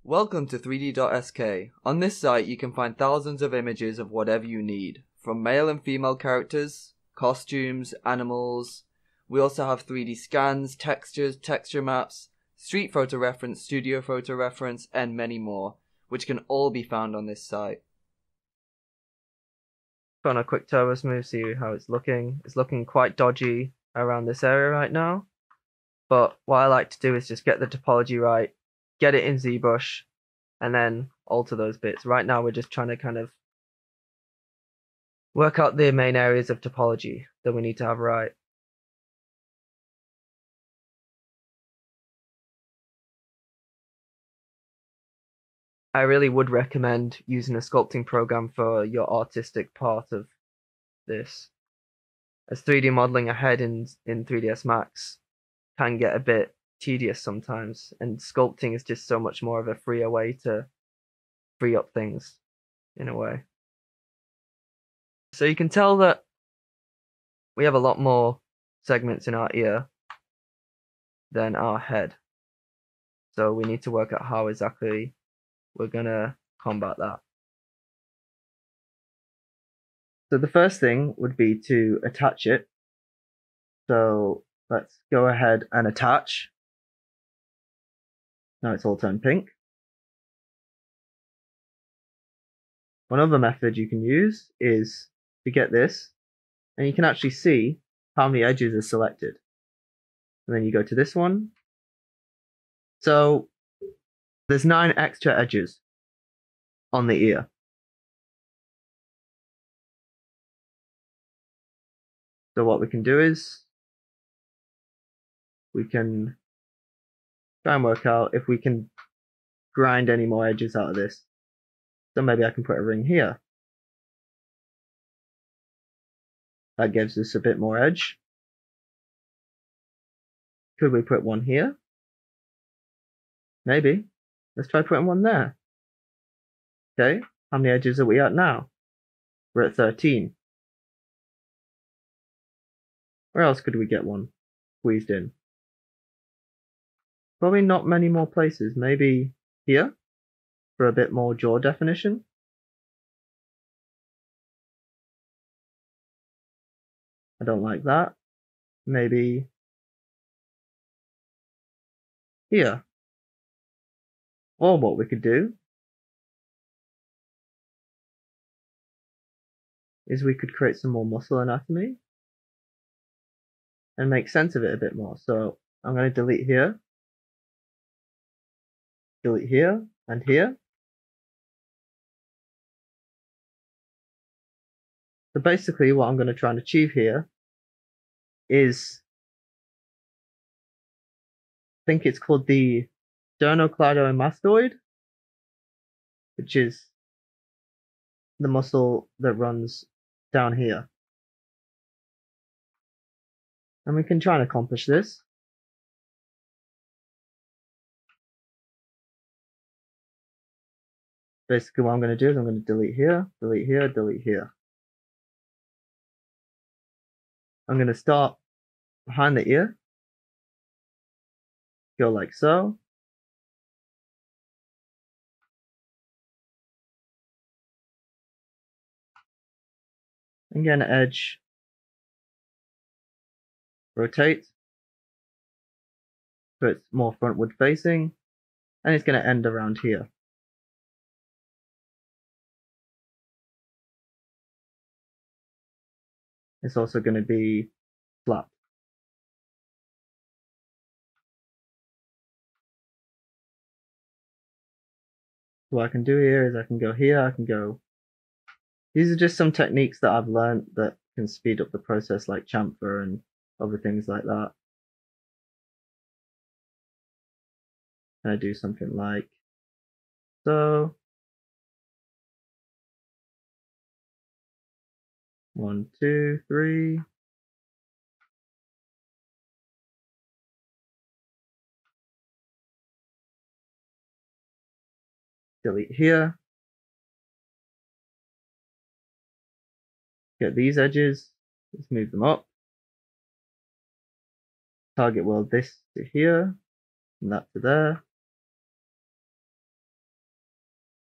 Welcome to 3D.sk. On this site you can find thousands of images of whatever you need, from male and female characters, costumes, animals. We also have 3D scans, textures, texture maps, street photo reference, studio photo reference, and many more, which can all be found on this site. On a quick turbo smooth, see how it's looking. It's looking quite dodgy around this area right now, but what I like to do is just get the topology right, get it in ZBrush, and then alter those bits. Right now we're just trying to kind of work out the main areas of topology that we need to have right. I really would recommend using a sculpting program for your artistic part of this, as 3D modeling ahead in 3ds Max can get a bit tedious sometimes, and sculpting is just so much more of a freer way to free up things in a way. So you can tell that we have a lot more segments in our ear than our head, so we need to work out how exactly we're gonna combat that. So the first thing would be to attach it. So let's go ahead and attach. Now it's all turned pink. One other method you can use is to get this, and you can actually see how many edges are selected. And then you go to this one. So there's 9 extra edges on the ear. So what we can do is we can try and work out if we can grind any more edges out of this. So maybe I can put a ring here. That gives us a bit more edge. Could we put one here? Maybe. Let's try putting one there. Okay, how many edges are we at now? We're at 13. Where else could we get one squeezed in? Probably not many more places. Maybe here for a bit more jaw definition. I don't like that. Maybe here. Or what we could do is we could create some more muscle anatomy and make sense of it a bit more. So I'm going to delete here, and here. So basically what I'm going to try and achieve here is, I think it's called the sternocleidomastoid, which is the muscle that runs down here. And we can try and accomplish this. Basically what I'm going to do is I'm going to delete here, delete here, delete here. I'm going to start behind the ear, go like so. And get an edge, rotate, so it's more frontward facing, and it's going to end around here. It's also going to be flat. So what I can do here is I can go here, I can go. These are just some techniques that I've learned that can speed up the process, like chamfer and other things like that. And I do something like so. 1, 2, 3. Delete here. Get these edges. Let's move them up. Target world this to here, and that to there.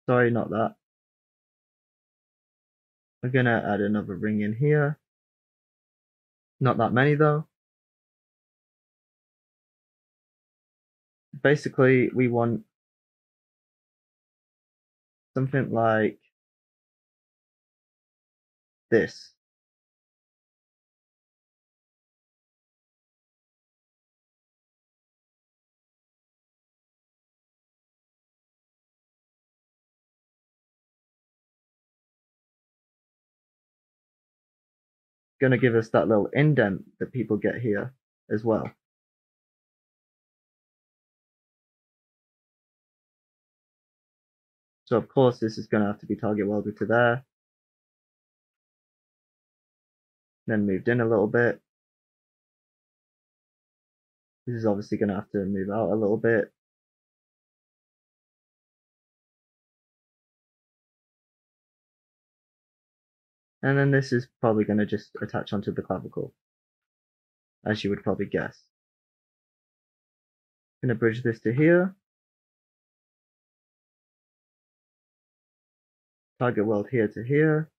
Sorry, not that. We're gonna add another ring in here. Not that many though. Basically, we want something like this. Gonna give us that little indent that people get here as well. So of course this is gonna have to be target welded to there. Then moved in a little bit. This is obviously gonna have to move out a little bit. And then this is probably gonna just attach onto the clavicle, as you would probably guess. Gonna bridge this to here. Target weld here to here.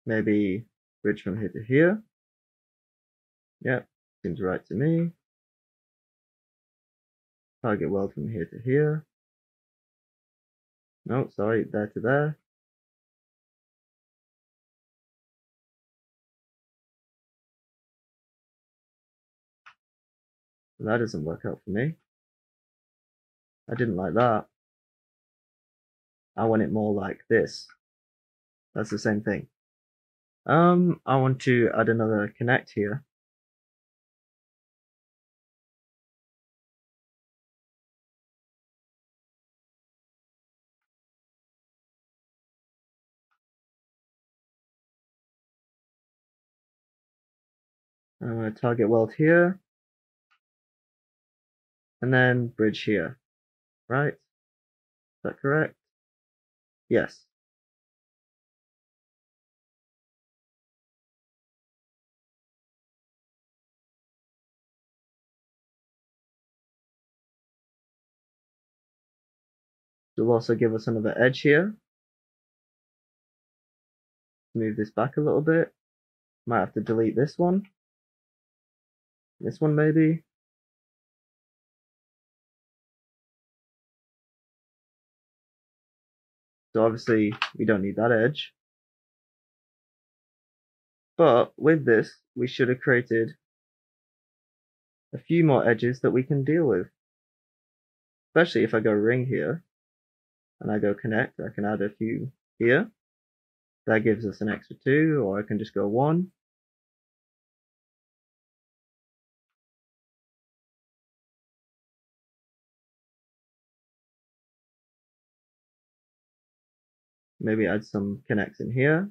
Maybe bridge from here to here. Yep, seems right to me. Target weld from here to here. No, sorry, there to there. That doesn't work out for me. I didn't like that. I want it more like this. That's the same thing. I want to add another connect here. I'm going to target weld here. And then bridge here. Right? Is that correct? Yes. It will also give us another edge here. Move this back a little bit. Might have to delete this one. This one maybe. So obviously we don't need that edge. But with this, we should have created a few more edges that we can deal with. Especially if I go ring here and I go connect, I can add a few here. That gives us an extra 2, or I can just go 1. Maybe add some connects in here.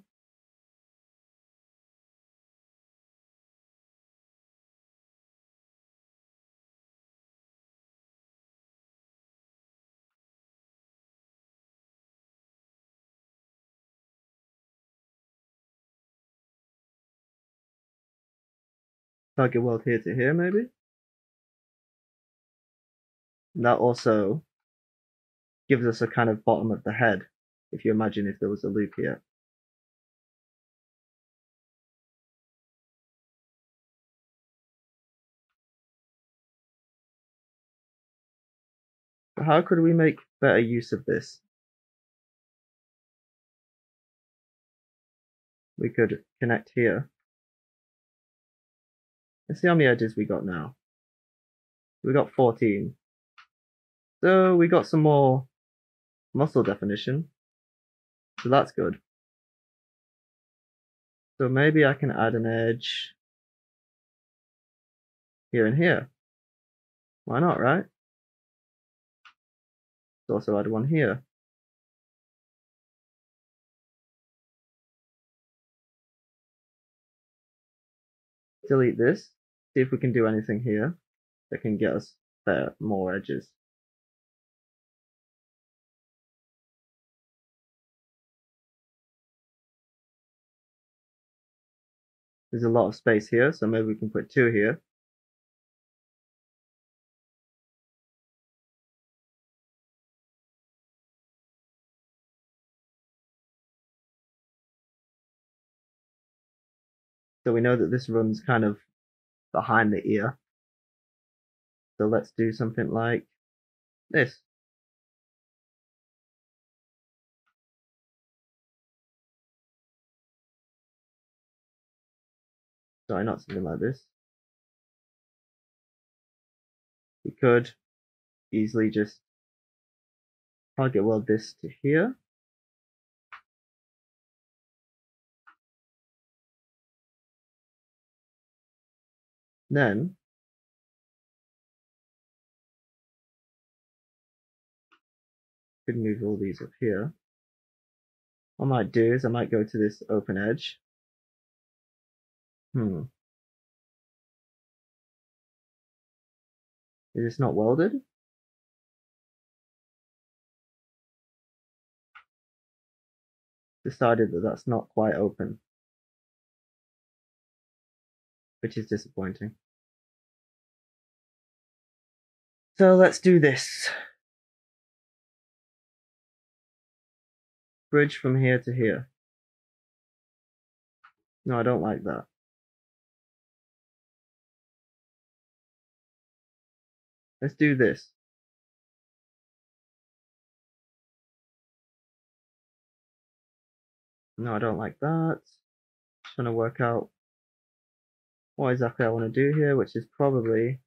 Target weld here to here maybe. And that also gives us a kind of bottom of the head, if you imagine if there was a loop here. But how could we make better use of this? We could connect here. Let's see how many edges we got now. We got 14. So we got some more muscle definition. So that's good. So maybe I can add an edge here and here. Why not, right? Let's also add one here. Delete this. See if we can do anything here that can get us better, more edges. There's a lot of space here, so maybe we can put 2 here. So we know that this runs kind of behind the ear. So let's do something like this. Sorry, not something like this. We could easily just target weld this to here. Then could move all these up here. What I might do is I might go to this open edge. Is this not welded? Decided that that's not quite open, which is disappointing. So let's do this. Bridge from here to here. No, I don't like that. Let's do this. No, I don't like that. Just trying to work out what exactly I want to do here, which is probably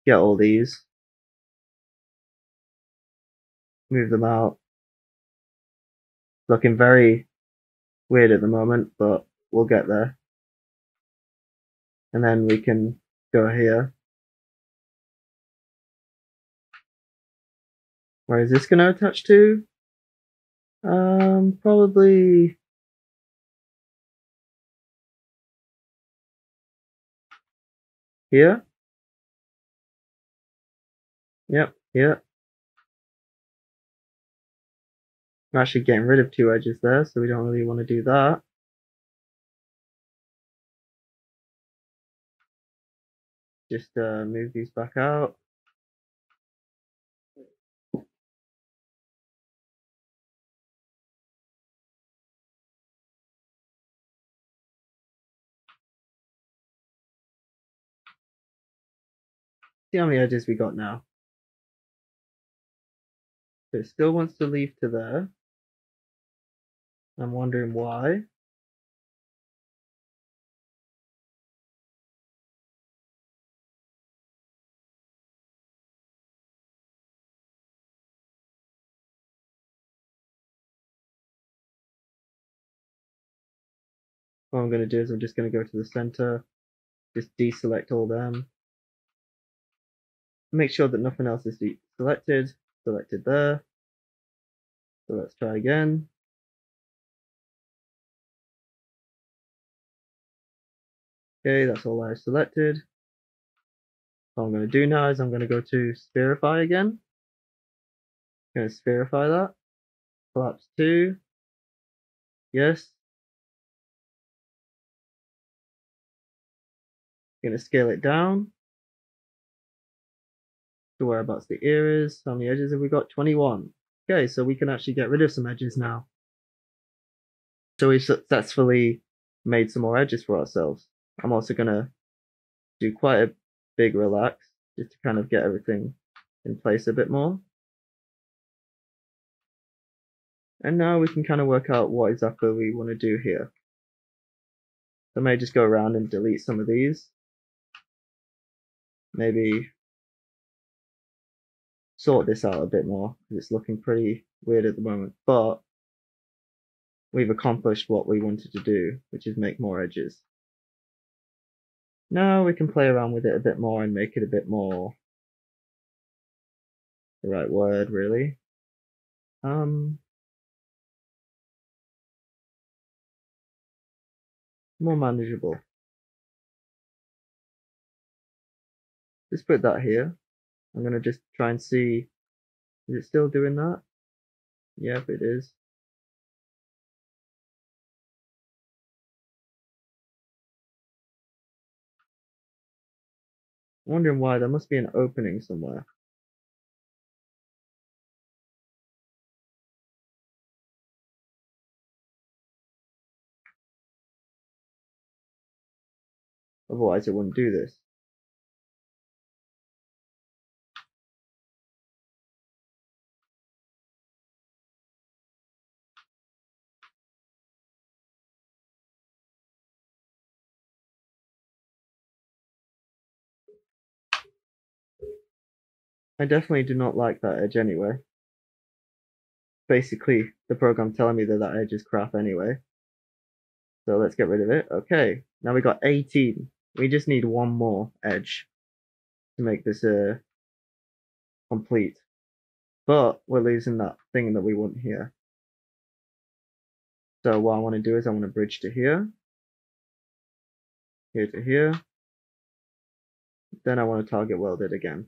get all these, move them out. Looking very weird at the moment, but we'll get there. And then we can go here. Where is this going to attach to? Probably here. Yep, here. I'm actually getting rid of 2 edges there, so we don't really want to do that. Just move these back out. See how many edges we got now. So it still wants to leave to there. I'm wondering why. What I'm going to do is I'm just going to go to the center, just deselect all them. Make sure that nothing else is selected. Selected there. So let's try again. Okay, that's all I've selected. What I'm going to do now is I'm going to go to spherify again. I'm going to spherify that. Collapse 2. Yes. I'm going to scale it down to whereabouts the ear is. How many edges have we got? 21. Okay, so we can actually get rid of some edges now. So we've successfully made some more edges for ourselves. I'm also going to do quite a big relax just to kind of get everything in place a bit more. And now we can kind of work out what exactly we want to do here. So I may just go around and delete some of these. Maybe sort this out a bit more because it's looking pretty weird at the moment. But we've accomplished what we wanted to do, which is make more edges. Now we can play around with it a bit more and make it a bit more the right word, really. More manageable. Just put that here. I'm going to just try and see, is it still doing that? Yep, it is. I'm wondering why. There must be an opening somewhere. Otherwise it wouldn't do this. I definitely do not like that edge anyway. Basically, the program telling me that that edge is crap anyway. So let's get rid of it. Okay, now we got 18. We just need one more edge to make this complete. But we're losing that thing that we want here. So what I want to do is I want to bridge to here. Here to here. Then I want to target weld it again.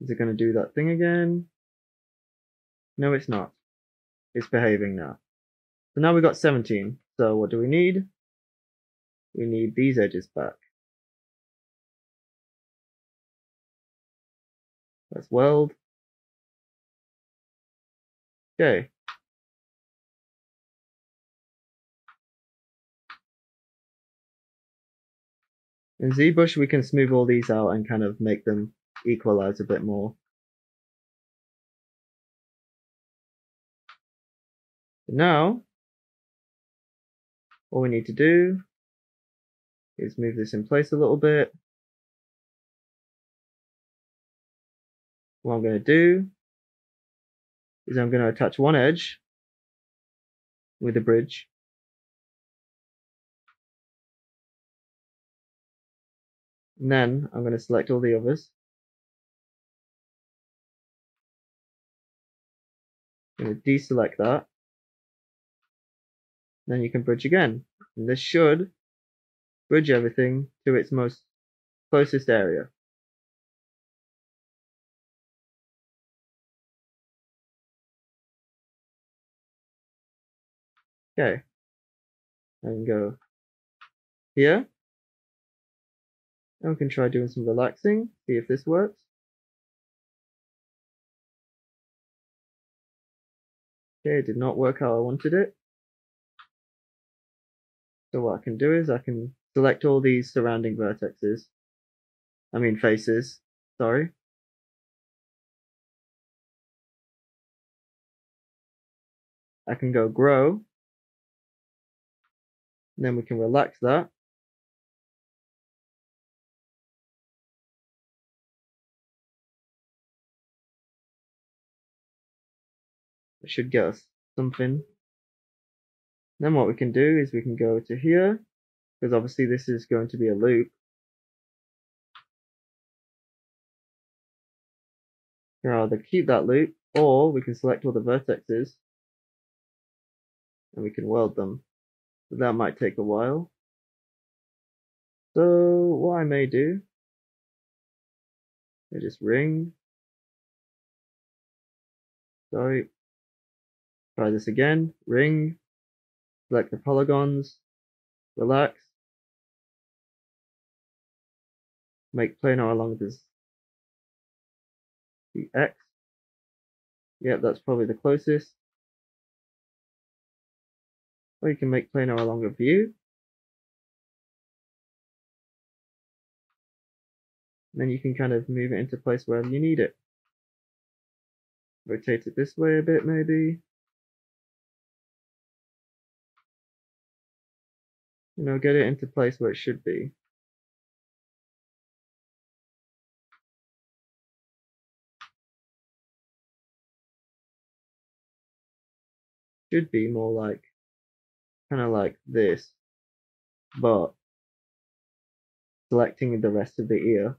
Is it going to do that thing again? No, it's not. It's behaving now. So now we've got 17. So what do we need? We need these edges back. Let's weld. Okay. In ZBrush, we can smooth all these out and kind of make them equalize a bit more. Now, all we need to do is move this in place a little bit. What I'm going to do is I'm going to attach one edge with a bridge. And then I'm going to select all the others. I'm going to deselect that. Then you can bridge again. And this should bridge everything to its most closest area. Okay. I can go here. And we can try doing some relaxing, see if this works. Okay, it did not work how I wanted it. So what I can do is I can select all these surrounding vertexes. Faces, sorry. I can go grow. And then we can relax that. It should get us something. Then what we can do is we can go to here, because obviously this is going to be a loop. We can either keep that loop, or we can select all the vertexes, and we can weld them. But that might take a while. So what I may do, I just ring. Sorry. Try this again. Ring. Select the polygons. Relax. Make planar along the X. Yep, that's probably the closest. Or you can make planar along a view. And then you can kind of move it into place wherever you need it. Rotate it this way a bit, maybe. Get it into place where it should be. Should be more like, kind of like this, but selecting the rest of the ear.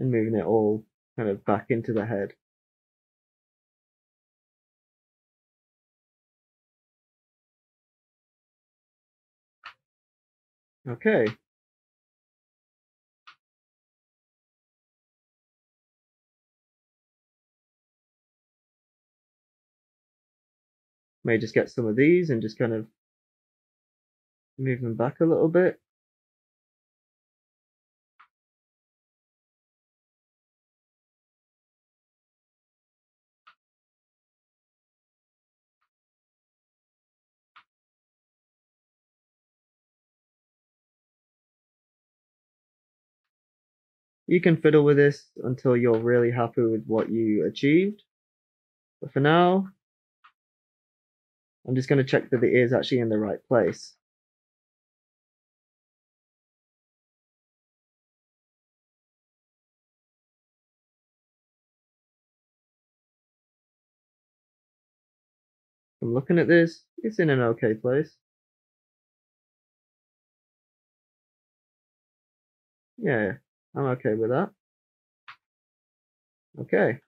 And moving it all kind of back into the head. Okay. May just get some of these and just kind of move them back a little bit. You can fiddle with this until you're really happy with what you achieved. But for now, I'm just going to check that the ear is actually in the right place. I'm looking at this, it's in an okay place. Yeah, I'm okay with that. Okay.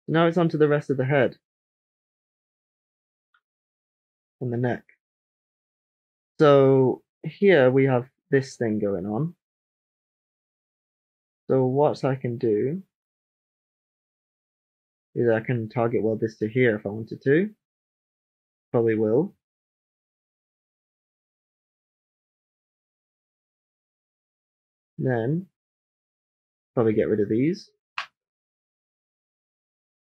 Now it's on to the rest of the head and the neck. So here we have this thing going on. So what I can do is I can target weld this to here if I wanted to. Probably will. Then probably get rid of these.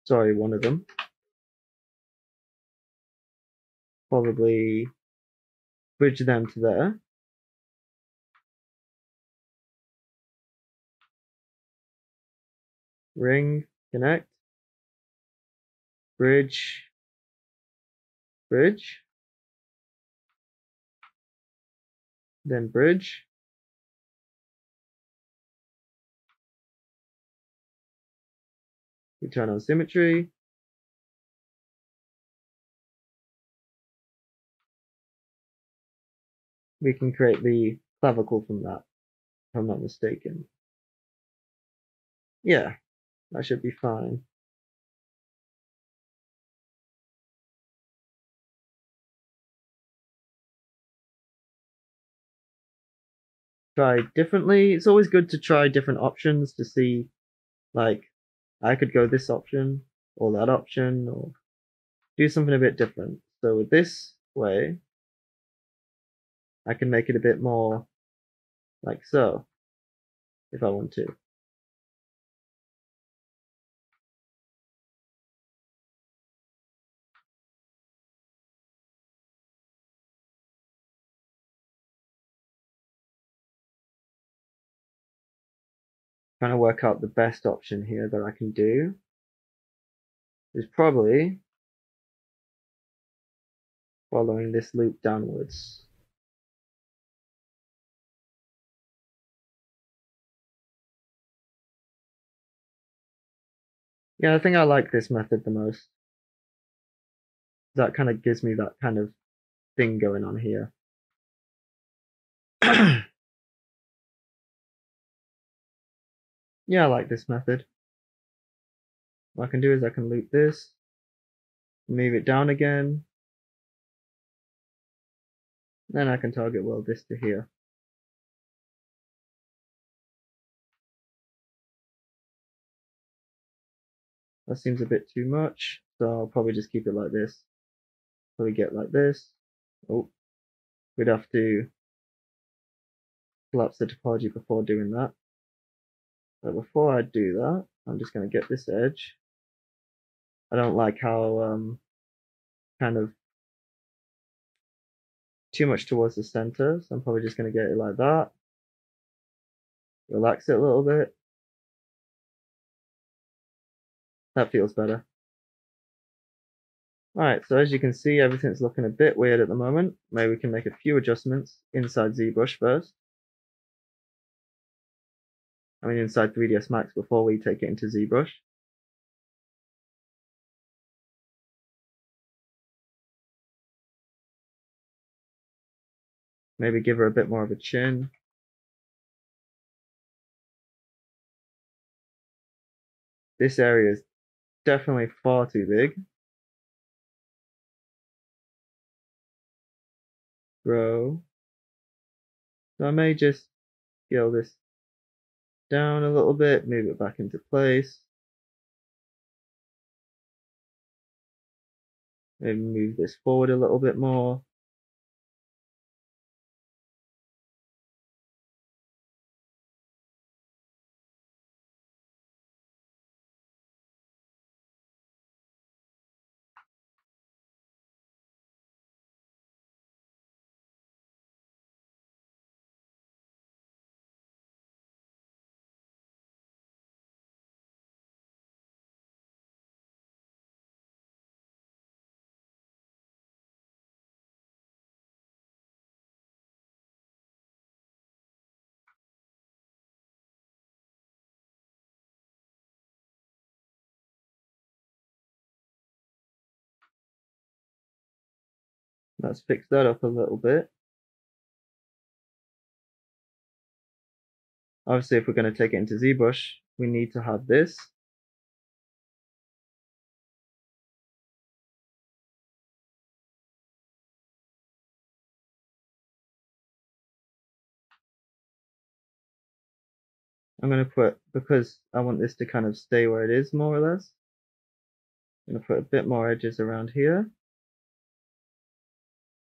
Sorry, one of them. Probably bridge them to there. Ring, connect, bridge, bridge, then bridge. We turn on symmetry. We can create the clavicle from that, if I'm not mistaken. Yeah, that should be fine. Try differently. It's always good to try different options to see, like, I could go this option or that option or do something a bit different. So with this way, I can make it a bit more like so, if I want to. Trying to work out the best option here that I can do is probably following this loop downwards. Yeah, I think I like this method the most. That kind of gives me that kind of thing going on here. Yeah, I like this method. What I can do is I can loop this, move it down again, then I can target weld this to here. That seems a bit too much, so I'll probably just keep it like this. So we get like this. Oh, we'd have to collapse the topology before doing that. But before I do that, I'm just going to get this edge. I don't like how kind of too much towards the center, so I'm probably just going to get it like that. Relax it a little bit. That feels better. Alright, so as you can see, everything's looking a bit weird at the moment. Maybe we can make a few adjustments inside ZBrush first. I mean inside 3ds Max before we take it into ZBrush. Maybe give her a bit more of a chin. This area is definitely far too big. Grow. So I may just scale this down a little bit, move it back into place. Maybe move this forward a little bit more. Let's fix that up a little bit. Obviously, if we're going to take it into ZBrush, we need to have this. I'm going to put, because I want this to kind of stay where it is more or less, I'm going to put a bit more edges around here,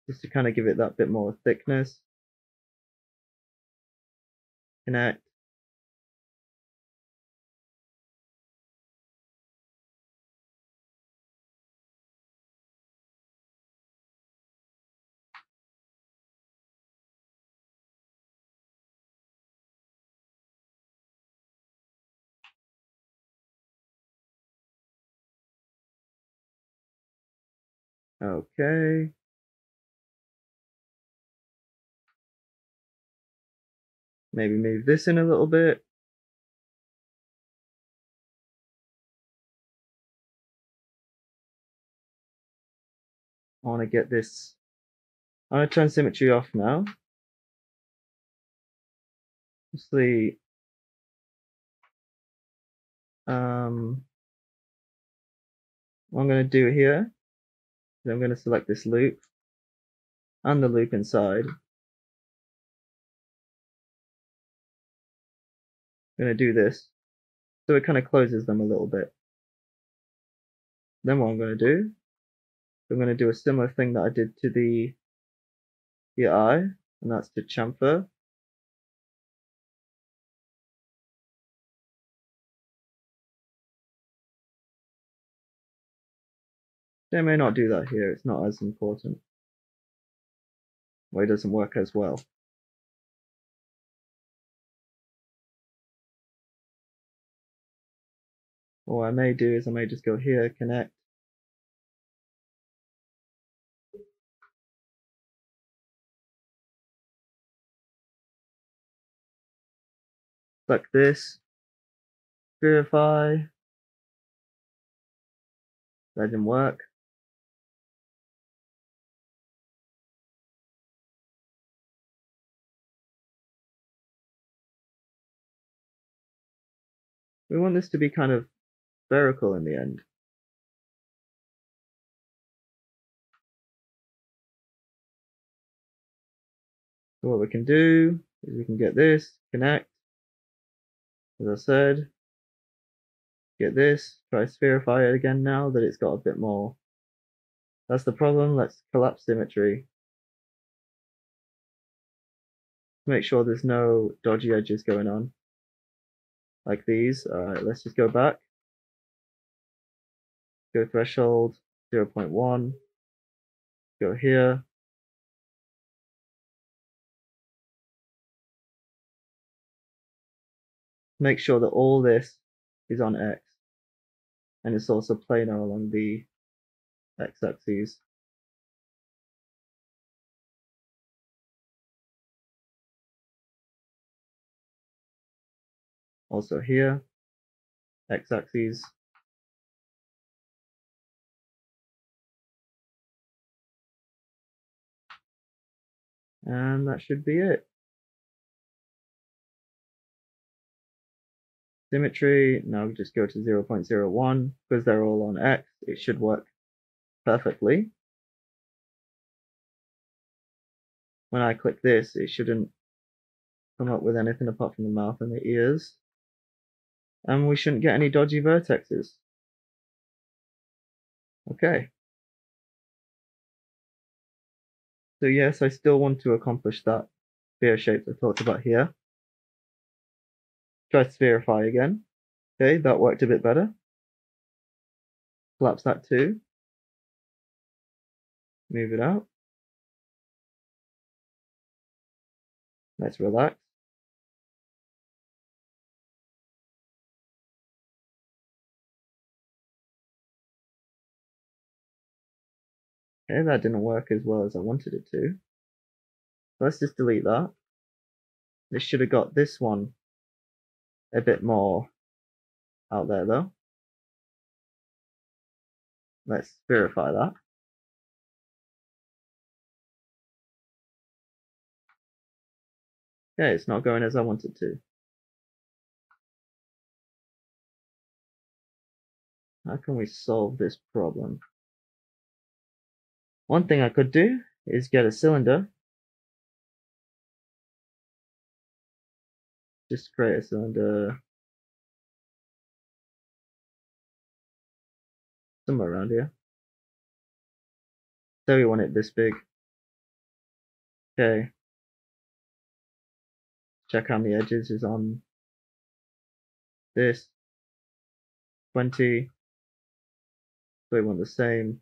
just to kind of give it that bit more thickness. Connect. Okay. Maybe move this in a little bit. I want to get this. I'm going to turn symmetry off now. Obviously, what I'm going to do here is I'm going to select this loop and the loop inside. I'm going to do this so it kind of closes them a little bit. Then what I'm going to do, I'm going to do a similar thing that I did to the eye, and that's to chamfer. They may not do that here, it's not as important. Well, it doesn't work as well. What I may do is I may just go here, connect. Select this, verify. That didn't work. We want this to be kind of spherical in the end. So what we can do is we can get this, connect, as I said, get this, try spherify it again now that it's got a bit more. That's the problem, let's collapse symmetry. Make sure there's no dodgy edges going on, like these. Alright, let's just go back. Go threshold, 0.1, go here. Make sure that all this is on X, and it's also planar along the X-axis. Also here, X-axis. And that should be it. Symmetry, now we just go to 0.01, because they're all on X, it should work perfectly. When I click this, it shouldn't come up with anything apart from the mouth and the ears. And we shouldn't get any dodgy vertexes. Okay. So yes, I still want to accomplish that sphere shape I talked about here. Try to spherify again. Okay, that worked a bit better. Collapse that too. Move it out. Let's relax. Okay, that didn't work as well as I wanted it to. Let's just delete that. This should have got this one a bit more out there though. Let's verify that. Okay, it's not going as I wanted to. How can we solve this problem? One thing I could do is get a cylinder. Just create a cylinder somewhere around here. So we want it this big. Okay. Check how many edges is on this. 20. So we want the same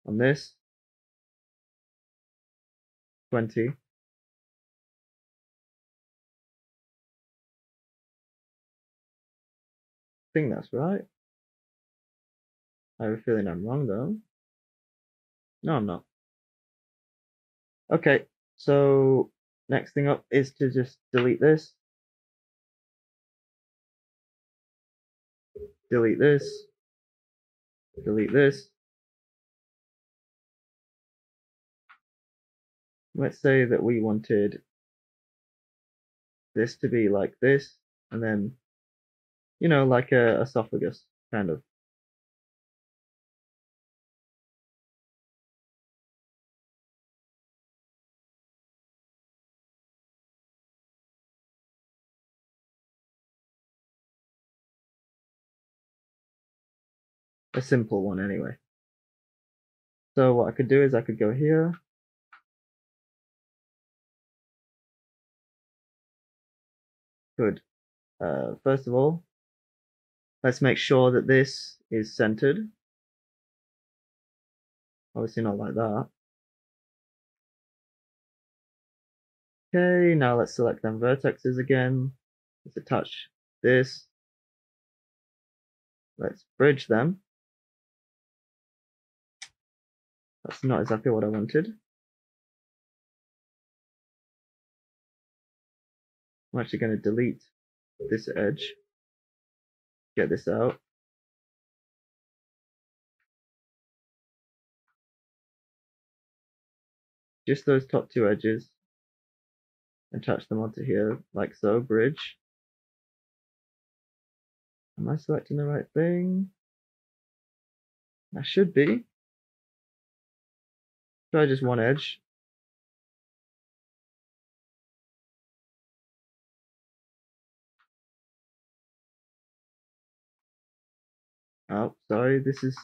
on this. 20. I think that's right. I have a feeling I'm wrong though. No, I'm not. Okay, so next thing up is to just delete this. Delete this. Delete this. Let's say that we wanted this to be like this, and then, you know, like a esophagus, kind of. A simple one anyway. So what I could do is I could go here. Good. First of all, let's make sure that this is centered. Obviously not like that. Okay, now let's select them vertexes again. Let's attach this. Let's bridge them. That's not exactly what I wanted. I'm actually going to delete this edge. Get this out. Just those top two edges. Attach them onto here, like so. Bridge. Am I selecting the right thing? I should be. Try just one edge. Oh, sorry, this is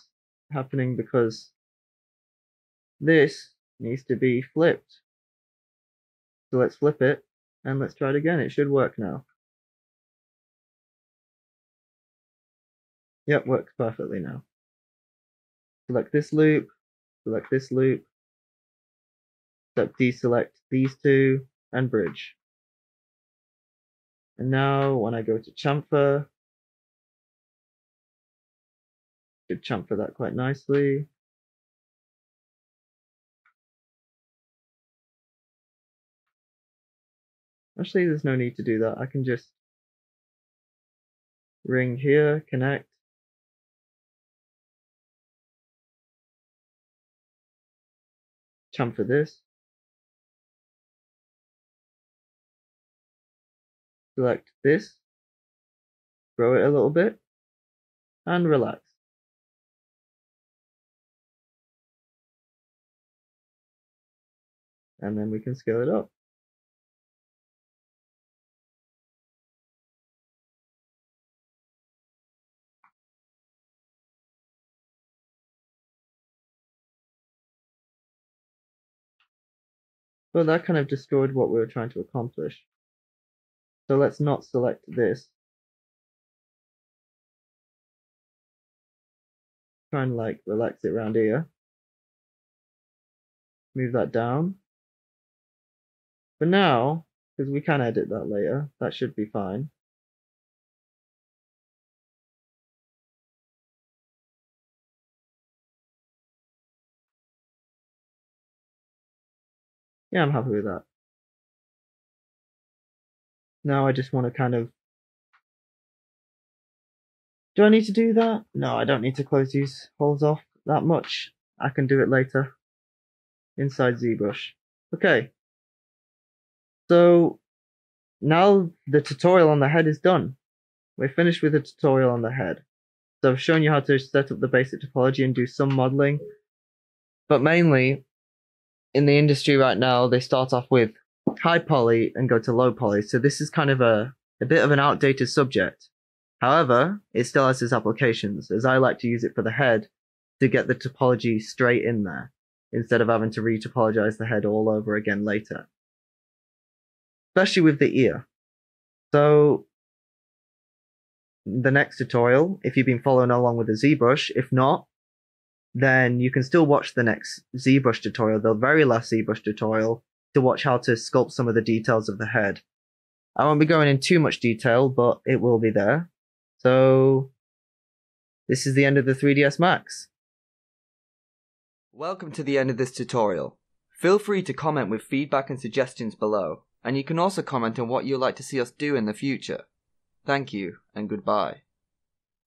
happening because this needs to be flipped. So let's flip it and let's try it again. It should work now. Yep, works perfectly now. Select this loop, select this loop, deselect these two, and bridge. And now when I go to chamfer, should chamfer that quite nicely. Actually, there's no need to do that. I can just ring here, connect. Chamfer this. Select this. Grow it a little bit. And relax. And then we can scale it up. But that kind of destroyed what we were trying to accomplish. So let's not select this. Try and like relax it around here. Move that down. But now, because we can edit that later, that should be fine. Yeah, I'm happy with that. Now I just want to kind of... Do I need to do that? No, I don't need to close these holes off that much. I can do it later. Inside ZBrush. Okay. So now the tutorial on the head is done. We're finished with the tutorial on the head. So I've shown you how to set up the basic topology and do some modeling. But mainly, in the industry right now, they start off with high poly and go to low poly. So this is kind of a bit of an outdated subject. However, it still has its applications, as I like to use it for the head to get the topology straight in there, instead of having to retopologize the head all over again later. Especially with the ear. So the next tutorial, if you've been following along with the ZBrush, if not, then you can still watch the next ZBrush tutorial, the very last ZBrush tutorial, to watch how to sculpt some of the details of the head. I won't be going in too much detail, but it will be there. So this is the end of the 3ds Max. Welcome to the end of this tutorial. Feel free to comment with feedback and suggestions below, and you can also comment on what you'd like to see us do in the future. Thank you, and goodbye.